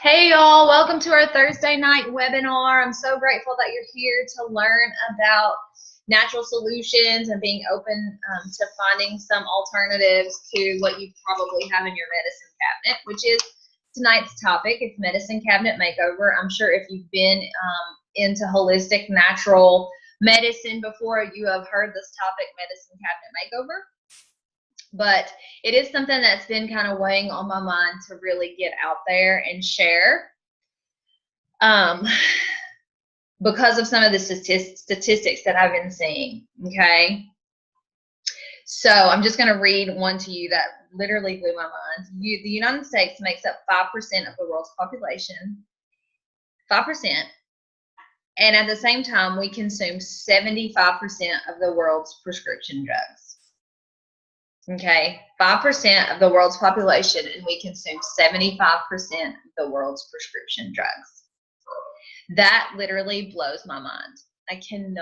Hey y'all, welcome to our Thursday night webinar. I'm so grateful that you're here to learn about natural solutions and being open to finding some alternatives to what you probably have in your medicine cabinet, which is tonight's topic. It's medicine cabinet makeover. I'm sure if you've been into holistic natural medicine before, you have heard this topic, medicine cabinet makeover. But it is something that's been kind of weighing on my mind to really get out there and share because of some of the statistics that I've been seeing, okay? So I'm just going to read one to you that literally blew my mind. The United States makes up 5% of the world's population, 5%, and at the same time, we consume 75% of the world's prescription drugs. Okay, 5% of the world's population, and we consume 75% of the world's prescription drugs. That literally blows my mind. I can't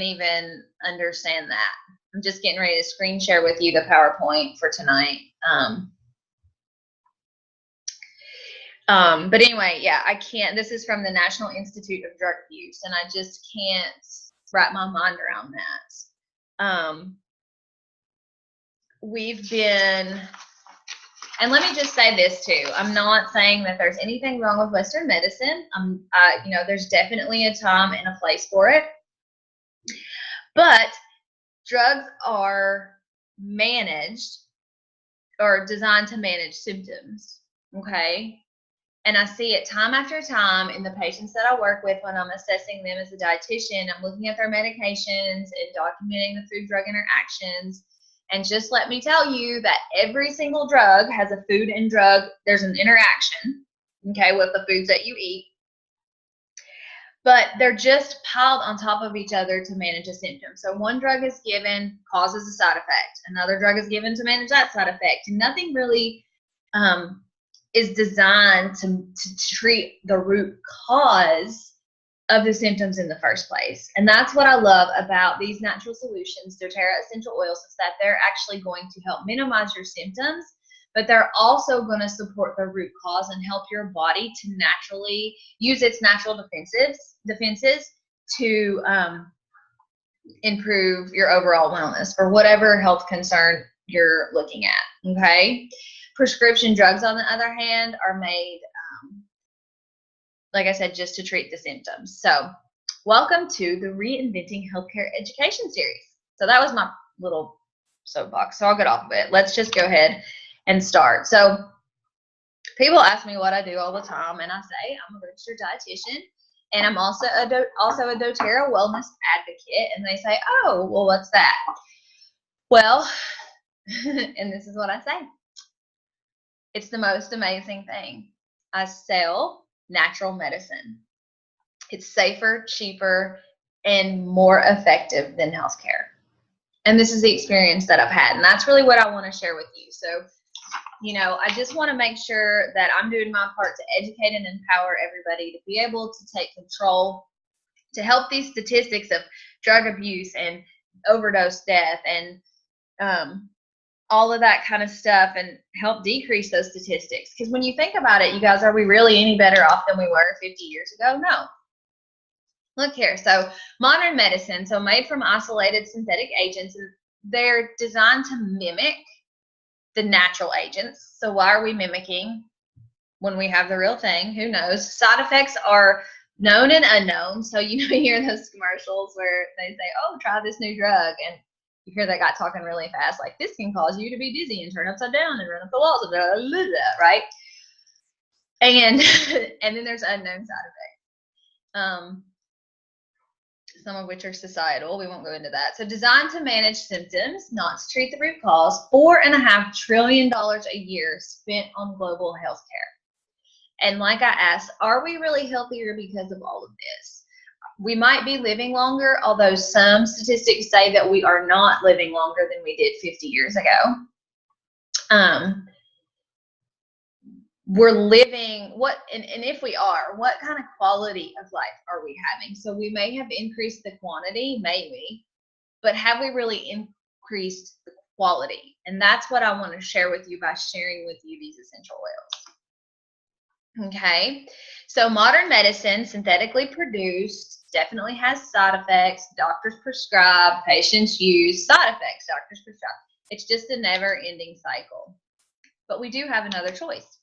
even understand that. I'm just getting ready to screen share with you the PowerPoint for tonight. But anyway, yeah, I can't. This is from the National Institute of Drug Abuse, and I just can't wrap my mind around that. We've been, and let me just say this too. I'm not saying that there's anything wrong with Western medicine. There's definitely a time and a place for it. But drugs are managed or designed to manage symptoms, okay? And I see it time after time in the patients that I work with when I'm assessing them as a dietitian. I'm looking at their medications and documenting the food-drug interactions. And just let me tell you that every single drug has a food and drug, there's an interaction, okay, with the foods that you eat. But they're just piled on top of each other to manage a symptom. So one drug is given, causes a side effect. Another drug is given to manage that side effect. And nothing really is designed to treat the root cause of the symptoms in the first place. And that's what I love about these natural solutions, doTERRA essential oils, is that they're actually going to help minimize your symptoms, but they're also going to support the root cause and help your body to naturally use its natural defenses to improve your overall wellness for whatever health concern you're looking at, okay? Prescription drugs, on the other hand, are made like I said, just to treat the symptoms. So welcome to the Reinventing Healthcare Education Series. So that was my little soapbox, so I'll get off of it. Let's just go ahead and start. So people ask me what I do all the time, and I say I'm a registered dietitian, and I'm also a doTERRA wellness advocate, and they say, oh, well, what's that? Well, and this is what I say. It's the most amazing thing. I sell natural medicine. It's safer, cheaper, and more effective than healthcare. And this is the experience that I've had. And that's really what I want to share with you. So, I just want to make sure that I'm doing my part to educate and empower everybody to be able to take control, to help these statistics of drug abuse and overdose death and all of that kind of stuff, and help decrease those statistics. Because when you think about it, you guys, are we really any better off than we were 50 years ago? No. Look here. So modern medicine, so made from isolated synthetic agents, they're designed to mimic the natural agents. So why are we mimicking when we have the real thing? Who knows? Side effects are known and unknown. So you hear those commercials where they say, oh, try this new drug, and you hear that guy talking really fast, like, this can cause you to be dizzy and turn upside down and run up the walls, blah, blah, blah, right? And then there's unknown side effects, some of which are societal. We won't go into that. So designed to manage symptoms, not to treat the root cause. $4.5 trillion a year spent on global health care. And like I asked, are we really healthier because of all of this? We might be living longer, although some statistics say that we are not living longer than we did 50 years ago. We're living, and if we are, what kind of quality of life are we having? So we may have increased the quantity, maybe, but have we really increased the quality? And that's what I want to share with you by sharing with you these essential oils. Okay, so modern medicine, synthetically produced, definitely has side effects. Doctors prescribe, patients use, side effects, doctors prescribe. It's just a never-ending cycle. But we do have another choice.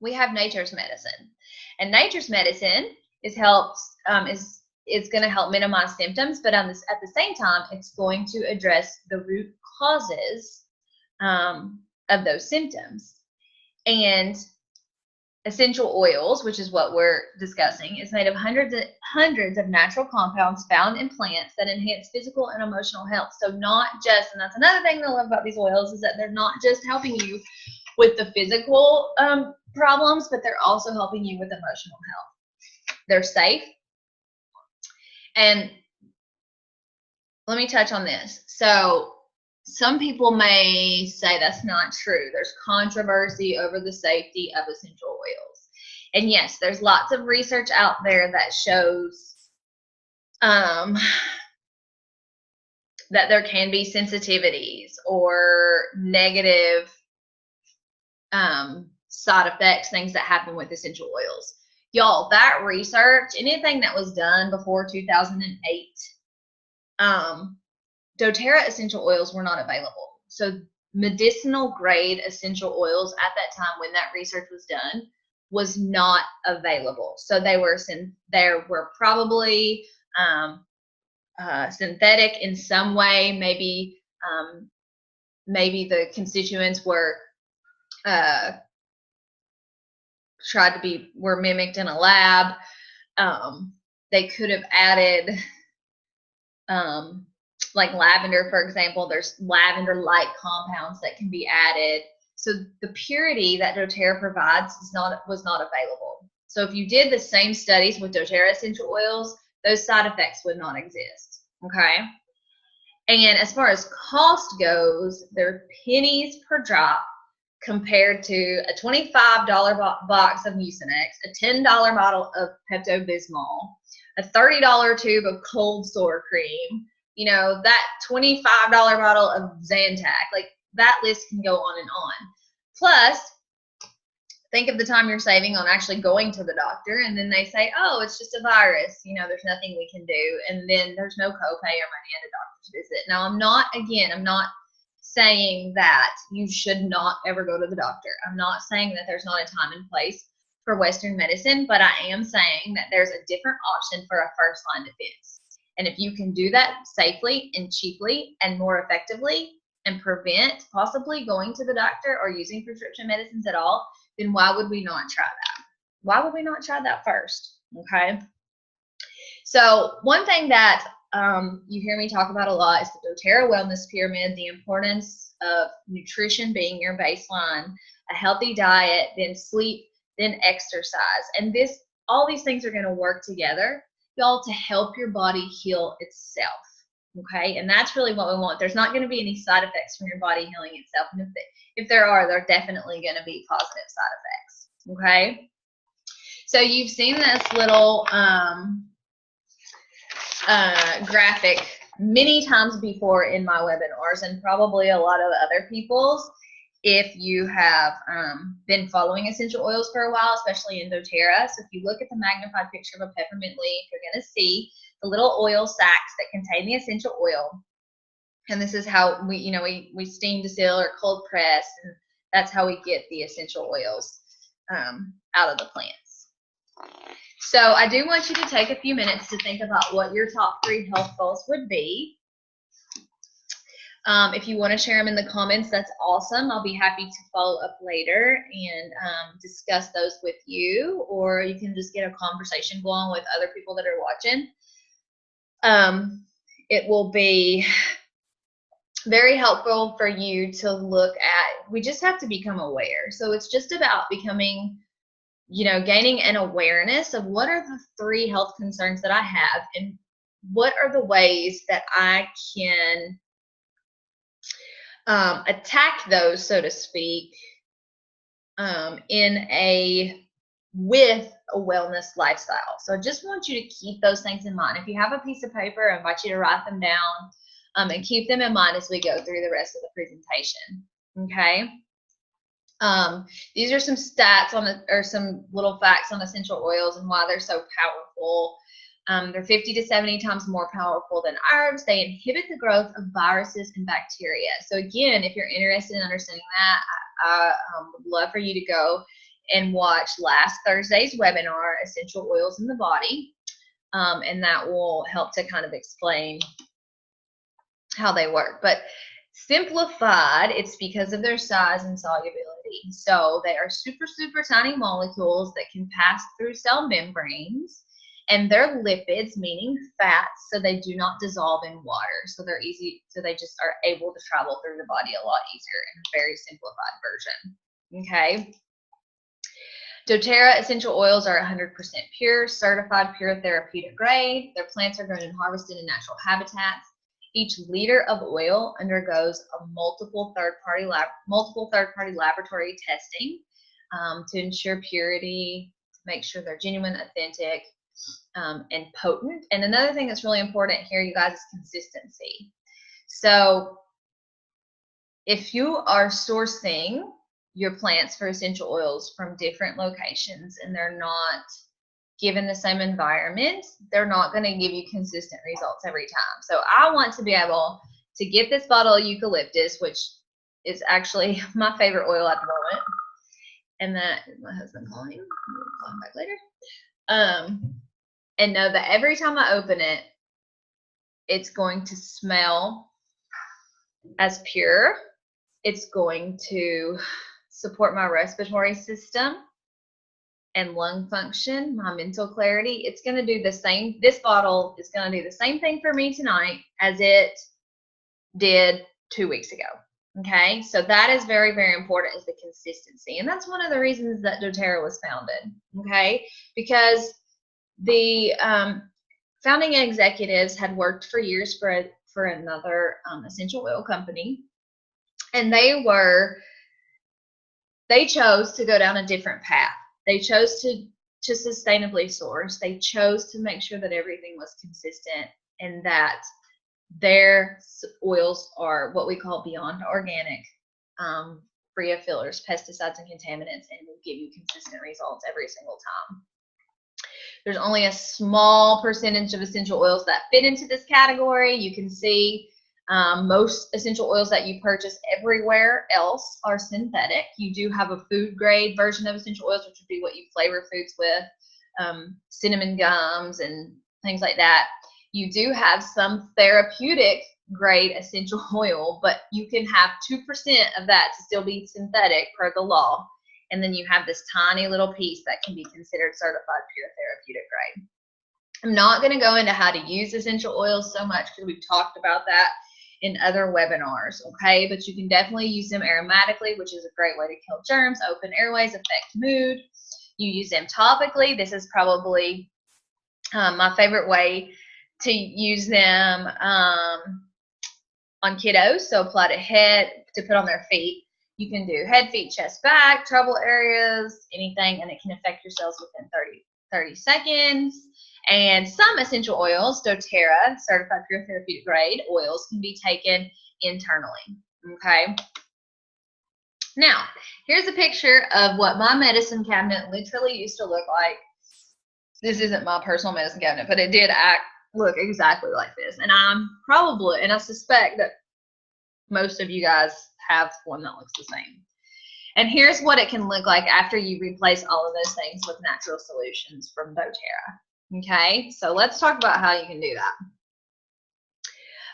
We have nature's medicine, and nature's medicine is going to help minimize symptoms, but at the same time, it's going to address the root causes of those symptoms. And essential oils, which is what we're discussing, is made of hundreds of natural compounds found in plants that enhance physical and emotional health. So not just, and that's another thing that I love about these oils, is that they're not just helping you with the physical problems, but they're also helping you with emotional health. They're safe. And let me touch on this. So some people may say that's not true. There's controversy over the safety of essential oils. And yes, there's lots of research out there that shows that there can be sensitivities or negative side effects, things that happen with essential oils. Y'all, that research, anything that was done before 2008, doTERRA essential oils were not available. So medicinal grade essential oils at that time when that research was done was not available. So they were probably synthetic in some way. Maybe the constituents were were mimicked in a lab. They could have added like lavender, for example. There's lavender-like compounds that can be added. So the purity that doTERRA provides was not available. So if you did the same studies with doTERRA essential oils, those side effects would not exist. Okay. And as far as cost goes, they're pennies per drop compared to a $25 box of Mucinex, a $10 bottle of Pepto-Bismol, a $30 tube of cold sore cream, you know, that $25 bottle of Zantac. Like, that list can go on and on. Plus, think of the time you're saving on actually going to the doctor, and then they say, oh, it's just a virus, you know, there's nothing we can do, and then there's no copay or money at a doctor's visit. Now, I'm not saying that you should not ever go to the doctor. I'm not saying that there's not a time and place for Western medicine, but I am saying that there's a different option for a first-line defense. And if you can do that safely and cheaply and more effectively and prevent possibly going to the doctor or using prescription medicines at all, then why would we not try that? Why would we not try that first? Okay. So one thing that you hear me talk about a lot is the doTERRA wellness pyramid, the importance of nutrition being your baseline, a healthy diet, then sleep, then exercise. And all these things are going to work together, y'all, to help your body heal itself. Okay, and that's really what we want. There's not going to be any side effects from your body healing itself. And if there are, they're definitely going to be positive side effects. Okay, so you've seen this little graphic many times before in my webinars, and probably a lot of other people's, if you have been following essential oils for a while, especially in doTERRA. So if you look at the magnified picture of a peppermint leaf, you're going to see the little oil sacs that contain the essential oil. And this is how we steam distill or cold press, and that's how we get the essential oils out of the plants. So I do want you to take a few minutes to think about what your top 3 health goals would be. If you want to share them in the comments, that's awesome. I'll be happy to follow up later and discuss those with you, or you can just get a conversation going with other people that are watching. It will be very helpful for you to look at. We just have to become aware. So it's just about becoming, gaining an awareness of what are the 3 health concerns that I have, and what are the ways that I can attack those, so to speak, with a wellness lifestyle. So I just want you to keep those things in mind. If you have a piece of paper, I invite you to write them down and keep them in mind as we go through the rest of the presentation. Okay. These are some stats on or some little facts on essential oils and why they're so powerful. They're 50 to 70 times more powerful than herbs. They inhibit the growth of viruses and bacteria. So again, if you're interested in understanding that, I would love for you to go and watch last Thursday's webinar, Essential Oils in the Body, and that will help to kind of explain how they work. But simplified, it's because of their size and solubility. So they are super, super tiny molecules that can pass through cell membranes, and they're lipids, meaning fats, so they do not dissolve in water. So they're easy, so they just are able to travel through the body a lot easier in a very simplified version. Okay. doTERRA essential oils are 100% pure, certified pure therapeutic grade. Their plants are grown and harvested in natural habitats. Each liter of oil undergoes a multiple third-party laboratory testing to ensure purity, to make sure they're genuine, authentic, and potent. And another thing that's really important here, you guys, is consistency. So if you are sourcing your plants for essential oils from different locations and they're not given the same environment, they're not going to give you consistent results every time. So I want to be able to get this bottle of eucalyptus, which is actually my favorite oil at the moment, and that is my husband calling. We'll call him back later. And know that every time I open it, it's going to smell as pure. It's going to support my respiratory system and lung function, my mental clarity. It's going to do the same. This bottle is going to do the same thing for me tonight as it did 2 weeks ago. Okay, so that is very, very important, is the consistency. And that's one of the reasons that doTERRA was founded. Okay, because the founding executives had worked for years for another essential oil company, and they chose to go down a different path. They chose to sustainably source. They chose to make sure that everything was consistent and that their oils are what we call beyond organic, free of fillers, pesticides, and contaminants, and will give you consistent results every single time. There's only a small percentage of essential oils that fit into this category. You can see most essential oils that you purchase everywhere else are synthetic. You do have a food grade version of essential oils, which would be what you flavor foods with, cinnamon gums and things like that. You do have some therapeutic grade essential oil, but you can have 2% of that to still be synthetic per the law. And then you have this tiny little piece that can be considered certified pure therapeutic grade. I'm not going to go into how to use essential oils so much because we've talked about that in other webinars, okay? But you can definitely use them aromatically, which is a great way to kill germs, open airways, affect mood. You use them topically. This is probably my favorite way to use them on kiddos. So apply to head, to put on their feet. You can do head, feet, chest, back, trouble areas, anything, and it can affect your cells within 30 seconds. And some essential oils, doTERRA, certified pure therapeutic grade oils, can be taken internally, okay? Now, here's a picture of what my medicine cabinet literally used to look like. This isn't my personal medicine cabinet, but it did look exactly like this. And I suspect that most of you guys have one that looks the same. And here's what it can look like after you replace all of those things with natural solutions from doTERRA. Okay, so let's talk about how you can do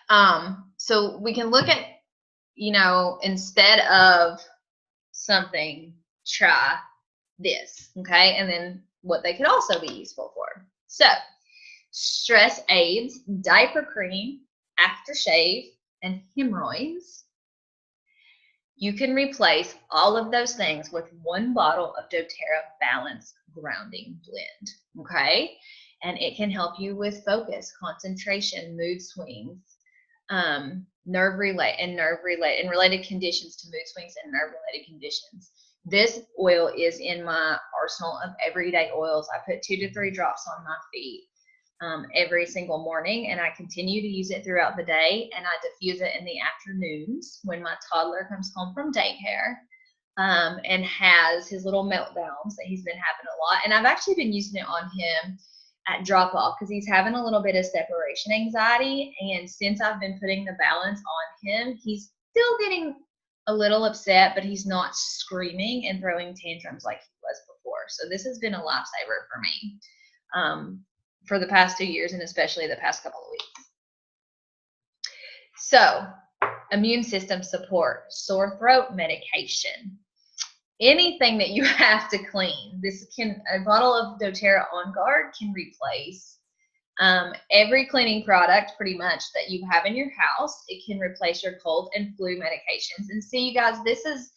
that. So we can look at, instead of something, try this, okay? And then what they could also be useful for. So, stress aids, diaper cream, aftershave, and hemorrhoids. You can replace all of those things with one bottle of doTERRA Balance Grounding Blend, okay? And it can help you with focus, concentration, mood swings, related conditions to mood swings and nerve-related conditions. This oil is in my arsenal of everyday oils. I put 2 to 3 drops on my feet every single morning, and I continue to use it throughout the day, and I diffuse it in the afternoons when my toddler comes home from daycare. and has his little meltdowns that he's been having a lot. And I've actually been using it on him at drop off because he's having a little bit of separation anxiety. And since I've been putting the balance on him, he's still getting a little upset, but he's not screaming and throwing tantrums like he was before. So this has been a lifesaver for me for the past 2 years, and especially the past couple of weeks. So immune system support, sore throat medication, anything that you have to clean. A bottle of doTERRA On Guard can replace every cleaning product pretty much that you have in your house. It can replace your cold and flu medications. And see, you guys, this is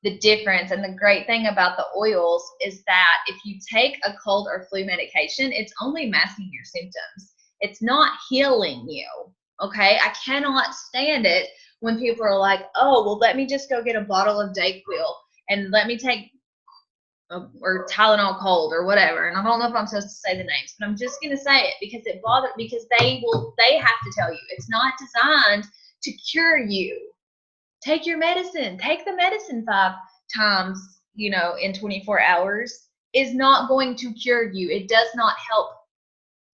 the difference. And the great thing about the oils is that if you take a cold or flu medication, it's only masking your symptoms. It's not healing you. Okay, I cannot stand it when people are like, oh, well, let me just go get a bottle of Dayquil and let me take or Tylenol cold or whatever. And I don't know if I'm supposed to say the names, but I'm just going to say it because it bothers, because they have to tell you it's not designed to cure you. Take your medicine. Take the medicine 5 times, in 24 hours is not going to cure you. It does not help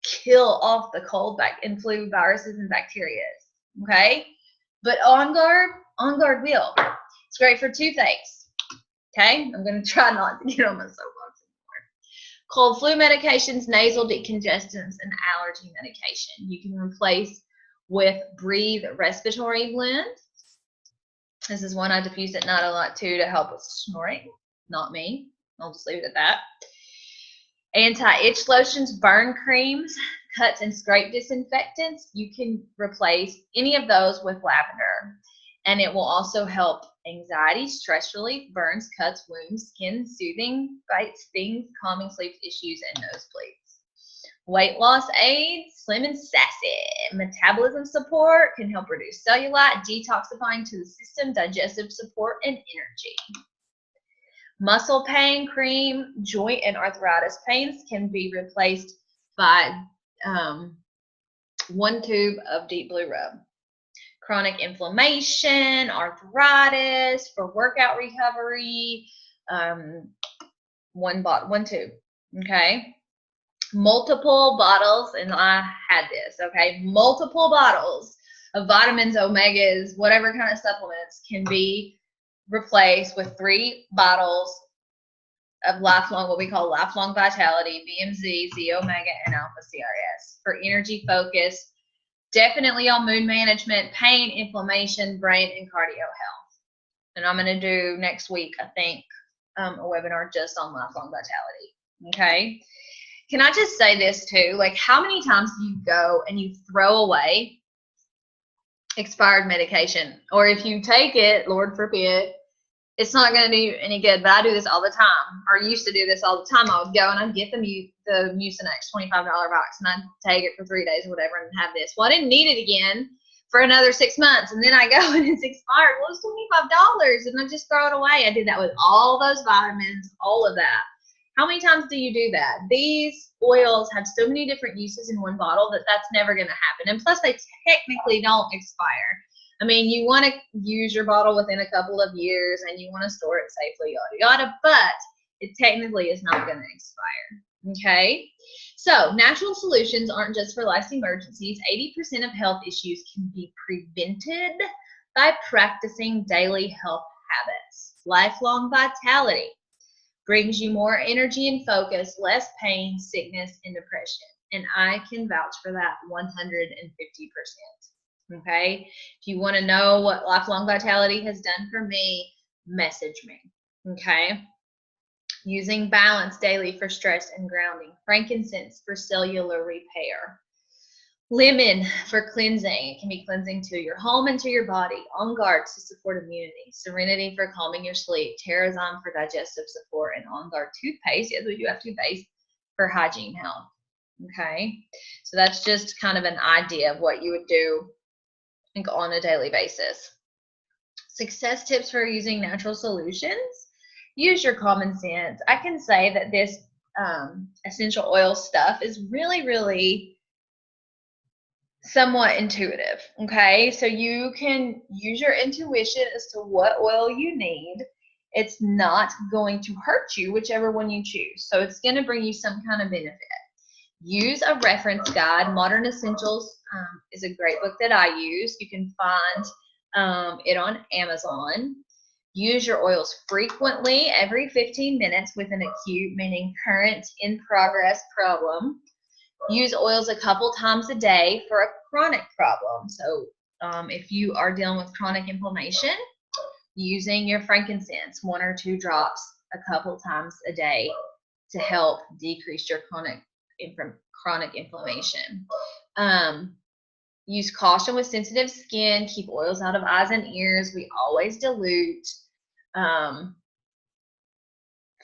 kill off the cold and flu viruses and bacteria. Okay? But On Guard will. It's great for toothaches. Okay? I'm going to try not to get on my soapbox anymore. Cold flu medications, nasal decongestants, and allergy medication. You can replace with Breathe Respiratory Blend. This is one I diffuse at night a lot too to help with snoring. Not me. I'll just leave it at that. Anti-itch lotions, burn creams, cuts and scrape disinfectants. You can replace any of those with lavender. And it will also help anxiety, stress relief, burns, cuts, wounds, skin soothing, bites, stings, calming sleep issues, and nosebleeds. Weight loss aids, slim and sassy. Metabolism support can help reduce cellulite, detoxifying to the system, digestive support, and energy. Muscle pain cream, joint and arthritis pains can be replaced by 1 tube of Deep Blue Rub. Chronic inflammation, arthritis, for workout recovery, 1 tube. Okay. Multiple bottles, and I had this. Okay. Multiple bottles of vitamins, omegas, whatever kind of supplements can be replaced with 3 bottles of what we call lifelong vitality, VMZ, Z Omega, and Alpha CRS for energy focus, definitely on mood management, pain, inflammation, brain, and cardio health. And I'm going to do next week, I think, a webinar just on lifelong vitality. Okay. Can I just say this too? Like, how many times do you go and you throw away expired medication? Or if you take it, Lord forbid, it's not going to do any good. But I do this all the time, or used to do this all the time. I would go and I'd get the Mucinex $25 box, and I'd take it for 3 days or whatever and have this. Well, I didn't need it again for another 6 months, and then I go and it's expired. Well, it's $25, and I just throw it away. I did that with all those vitamins, all of that. How many times do you do that? These oils have so many different uses in one bottle that's never going to happen. And plus, they technically don't expire. I mean, you want to use your bottle within a couple of years, and you want to store it safely, yada, yada, but it technically is not going to expire. Okay? So, natural solutions aren't just for life's emergencies. 80% of health issues can be prevented by practicing daily health habits. Lifelong vitality brings you more energy and focus, less pain, sickness, and depression. And I can vouch for that 150%. Okay? If you want to know what Lifelong Vitality has done for me, message me. Okay? Using balance daily for stress and grounding. Frankincense for cellular repair. Lemon for cleansing. It can be cleansing to your home and to your body. On Guard to support immunity. Serenity for calming your sleep. Terrazyme for digestive support. And On Guard toothpaste. Yes, we do have toothpaste for hygiene health. Okay? So that's just kind of an idea of what you would do on a daily basis. Success tips for using natural solutions. Use your common sense. I can say that this essential oil stuff is really, really somewhat intuitive. Okay, so you can use your intuition as to what oil you need, It's not going to hurt you, whichever one you choose. So it's going to bring you some kind of benefit. Use a reference guide. Modern Essentials is a great book that I use. You can find it on Amazon. Use your oils frequently, every 15 minutes, with an acute, meaning current, in progress problem. Use oils a couple times a day for a chronic problem. So if you are dealing with chronic inflammation, using your frankincense, 1 or 2 drops a couple times a day to help decrease your chronic inflammation. Use caution with sensitive skin. Keep oils out of eyes and ears. We always dilute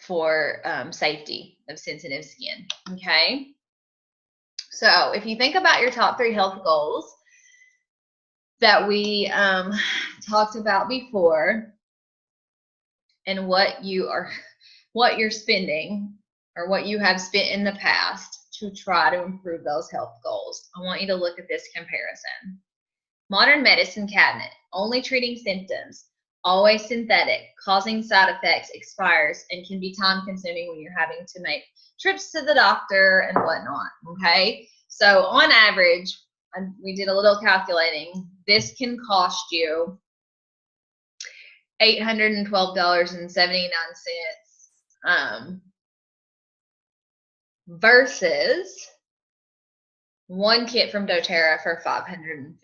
for safety of sensitive skin. Okay. So if you think about your top 3 health goals that we talked about before, and what you're spending, or what you have spent in the past to try to improve those health goals, I want you to look at this comparison. Modern medicine cabinet, only treating symptoms, always synthetic, causing side effects, expires, and can be time consuming when you're having to make trips to the doctor and whatnot. Okay, so on average, we did a little calculating, this can cost you $812.79 versus one kit from doTERRA for $550.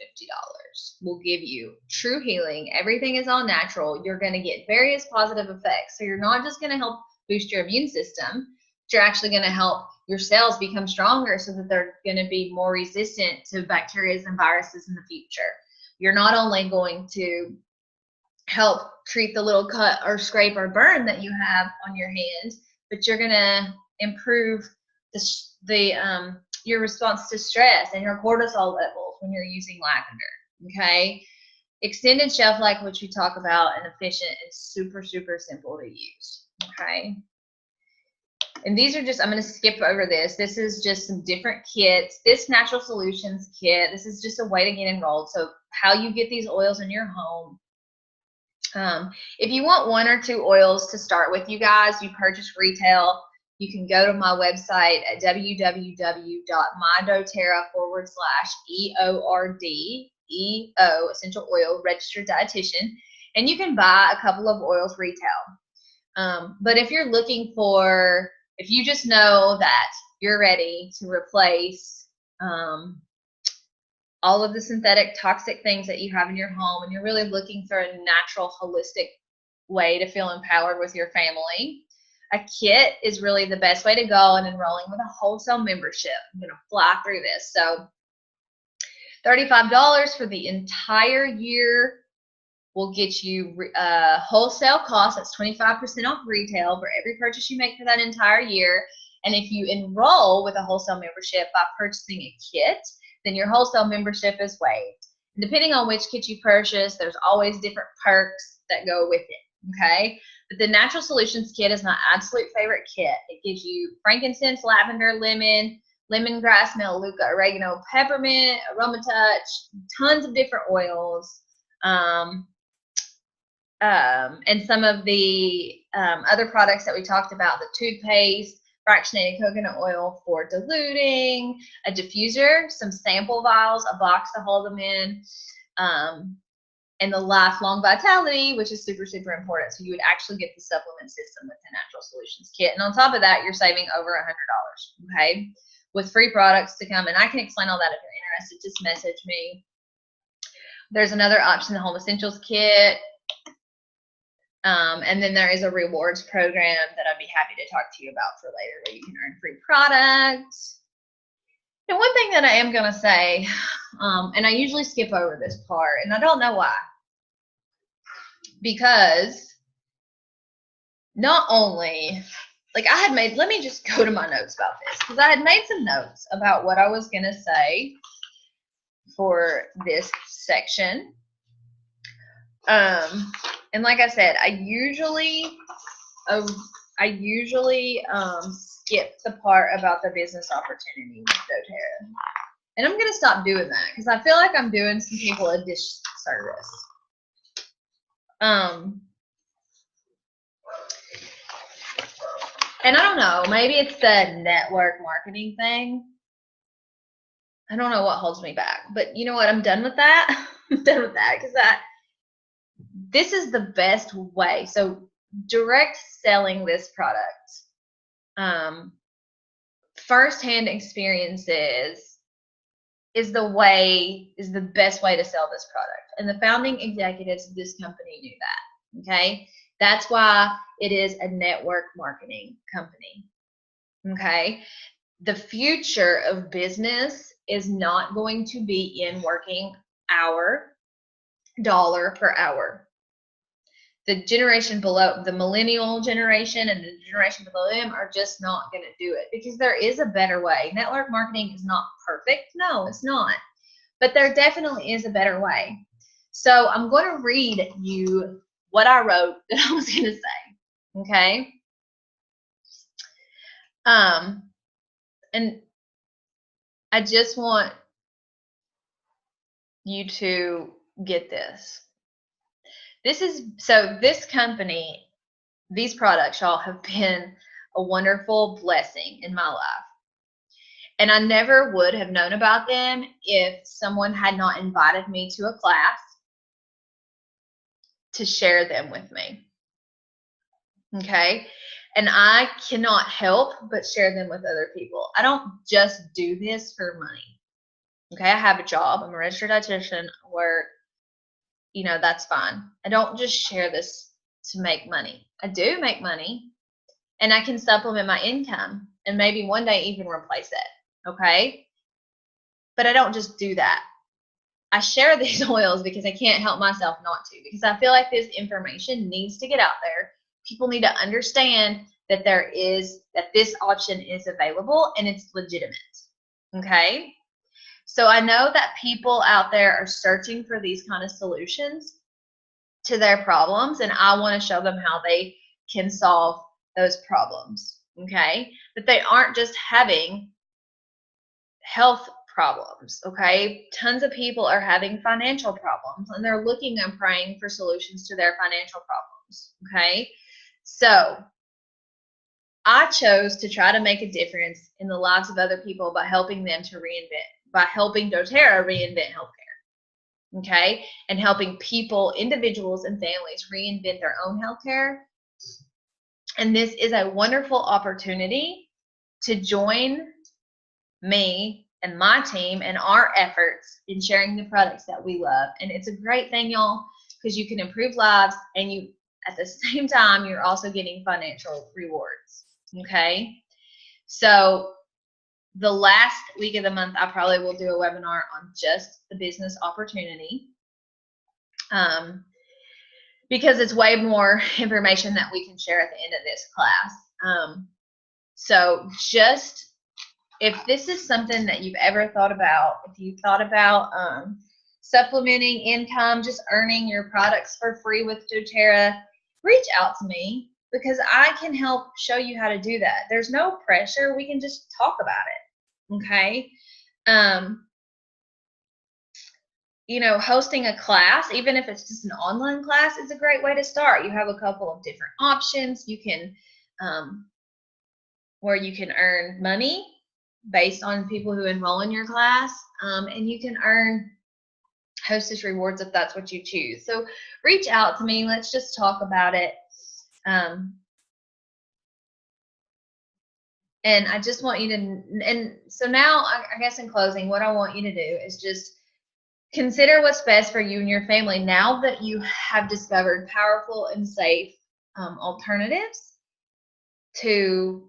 Will give you true healing. Everything is all natural. You're going to get various positive effects. So you're not just going to help boost your immune system, but you're actually going to help your cells become stronger so that they're going to be more resistant to bacteria and viruses in the future. You're not only going to help treat the little cut or scrape or burn that you have on your hand, but you're going to improve your response to stress and your cortisol levels when you're using lavender. Okay, extended shelf life, which we talk about, and efficient, is super, super simple to use. Okay, and these are just, I'm going to skip over this. This is just some different kits. This Natural Solutions kit, this is just a way to get enrolled. So how you get these oils in your home. If you want 1 or 2 oils to start with, you guys, you purchase retail, you can go to my website at www.mydoterra/EORD essential oil registered dietitian, and you can buy a couple of oils retail. But if you're looking for, if you just know that you're ready to replace all of the synthetic toxic things that you have in your home, and you're really looking for a natural, holistic way to feel empowered with your family, a kit is really the best way to go, and enrolling with a wholesale membership. I'm going to fly through this. So $35 for the entire year will get you wholesale cost. That's 25% off retail for every purchase you make for that entire year. And if you enroll with a wholesale membership by purchasing a kit, then your wholesale membership is waived. And depending on which kit you purchase, there's always different perks that go with it. Okay, but the Natural Solutions kit is my absolute favorite kit. It gives you frankincense, lavender, lemon, lemongrass, melaleuca, oregano, peppermint, aroma touch, tons of different oils, and some of the other products that we talked about, the toothpaste, fractionated coconut oil for diluting, a diffuser, some sample vials, a box to hold them in, and the lifelong vitality, which is super, super important. So you would actually get the supplement system with the Natural Solutions kit. And on top of that, you're saving over $100, okay, with free products to come. And I can explain all that if you're interested. Just message me. There's another option, the Home Essentials kit. And then there is a rewards program that I'd be happy to talk to you about for later, where you can earn free products. And one thing that I am going to say, and I usually skip over this part, and I don't know why, because not only, like I had made, let me just go to my notes about this, because I had made some notes about what I was going to say for this section. And like I said, I usually skip the part about the business opportunity with doTERRA. And I'm going to stop doing that because I feel like I'm doing some people a disservice. And I don't know, maybe it's the network marketing thing. I don't know what holds me back, but you know what? I'm done with that. I'm done with that because this is the best way. So direct selling this product, firsthand experiences is the best way to sell this product. And the founding executives of this company knew that. Okay. That's why it is a network marketing company. Okay. The future of business is not going to be in working hour, dollar per hour. The generation below, the millennial generation and the generation below them are just not going to do it because there is a better way. Network marketing is not perfect. No, it's not. But there definitely is a better way. So I'm going to read you what I wrote that I was going to say. Okay. And I just want you to get this. This company, these products, y'all, have been a wonderful blessing in my life. And I never would have known about them if someone had not invited me to a class to share them with me. Okay. And I cannot help but share them with other people. I don't just do this for money. Okay. I have a job. I'm a registered dietitian. I work. That's fine. I don't just share this to make money. I do make money and I can supplement my income and maybe one day even replace it. Okay. But I don't just do that. I share these oils because I can't help myself not to, because I feel like this information needs to get out there. People need to understand that this option is available and it's legitimate. Okay. So I know that people out there are searching for these kind of solutions to their problems, and I want to show them how they can solve those problems. Okay. But they aren't just having health problems. Okay. Tons of people are having financial problems and they're looking and praying for solutions to their financial problems. Okay. So I chose to try to make a difference in the lives of other people by helping them to by helping doTERRA reinvent healthcare. Okay. And helping people, individuals and families reinvent their own healthcare. And this is a wonderful opportunity to join me and my team and our efforts in sharing the products that we love. And it's a great thing, y'all, because you can improve lives and you, at the same time, you're also getting financial rewards. Okay. So the last week of the month, I probably will do a webinar on just the business opportunity. Because it's way more information that we can share at the end of this class. So just, if this is something that you've ever thought about, if you thought about supplementing income, just earning your products for free with doTERRA, reach out to me because I can help show you how to do that. There's no pressure. We can just talk about it. Okay. Hosting a class, even if it's just an online class, is a great way to start. You have a couple of different options. You can, where you can earn money based on people who enroll in your class, and you can earn hostess rewards if that's what you choose. So reach out to me. Let's just talk about it. And I just want you to, and so now I guess in closing, what I want you to do is just consider what's best for you and your family now that you have discovered powerful and safe alternatives to,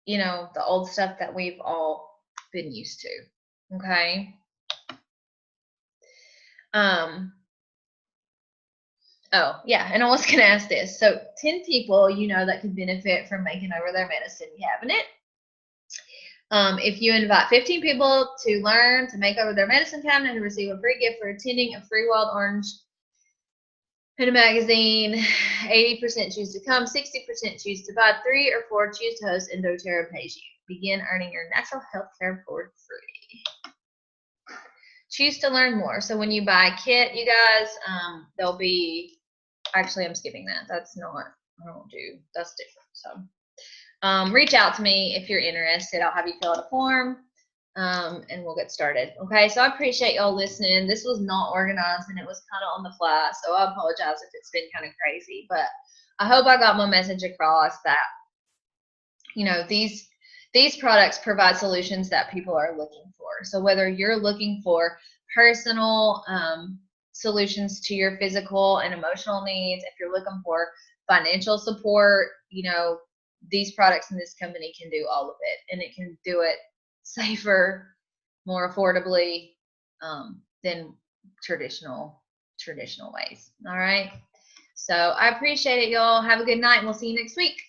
the old stuff that we've all been used to. Okay. Oh, yeah. And I was going to ask this. So 10 people, that could benefit from making over their medicine cabinet. If you invite 15 people to learn to make over their medicine cabinet and receive a free gift for attending a free wild orange in a magazine, 80% choose to come, 60% choose to buy, 3 or 4 choose to host, and doTERRA pays you. Begin earning your natural health care for free. Choose to learn more. So when you buy a kit, you guys, there'll be, actually I'm skipping that. That's not, that's different. So reach out to me if you're interested. I'll have you fill out a form, and we'll get started. Okay, so I appreciate y'all listening. This was not organized and it was kind of on the fly, so I apologize if it's been kind of crazy, but I hope I got my message across that, you know, these products provide solutions that people are looking for. So whether you're looking for personal solutions to your physical and emotional needs, if you're looking for financial support, you know, these products in this company can do all of it, and it can do it safer, more affordably than traditional ways. All right. So I appreciate it, y'all. Have a good night, and we'll see you next week.